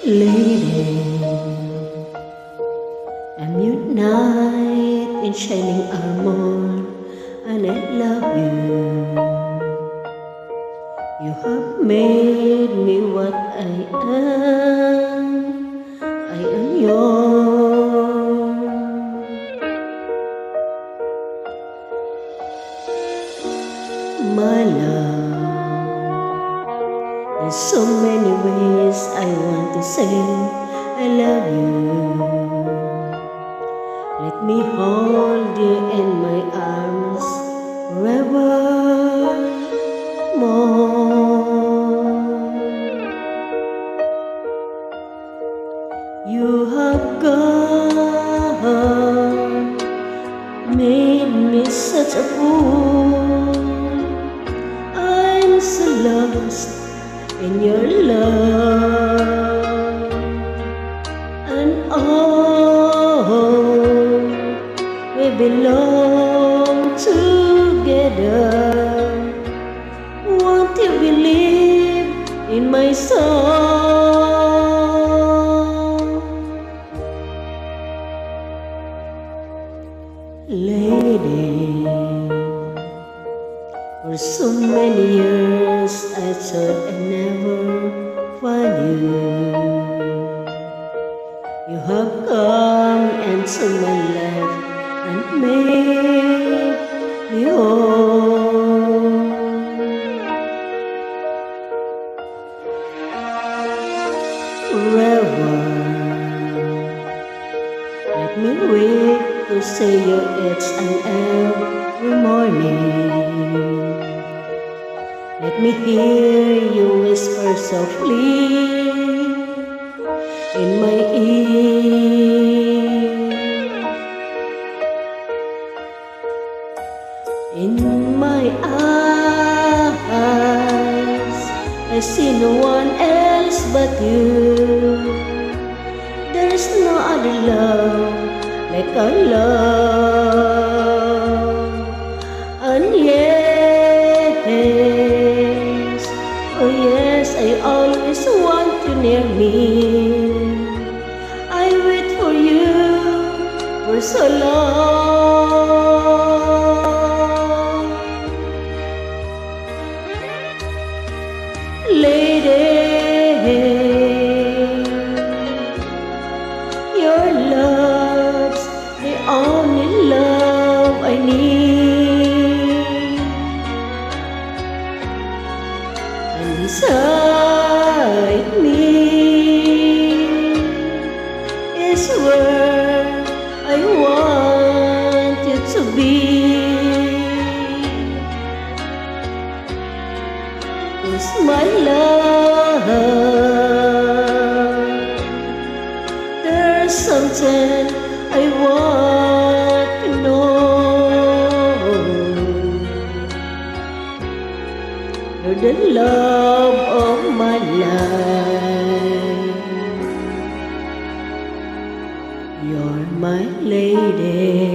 Lady, I'm your knight in shining armor, and I love you. You have made me what I am. I am yours. My love, there's so many ways I want to say I love you. Let me hold you in my arms forevermore. You have gone, made me such a fool. I'm so lost in your love, and oh, we belong together. Won't you believe in my song? Lady, for so many years I thought I'd never find you. You have come into my life and made me whole. Forever, let me wait to say your it's and every morning. Let me hear you whisper softly in my ear. In my eyes, I see no one else but you. There's no other love like our love. And yes, oh yes, I always want you near me. I wait for you for so long. Lady, your love's the only love I need. And beside me is where I want you to be. 'Cause my love, there's something I want to know. You're the love of my life. You're my lady.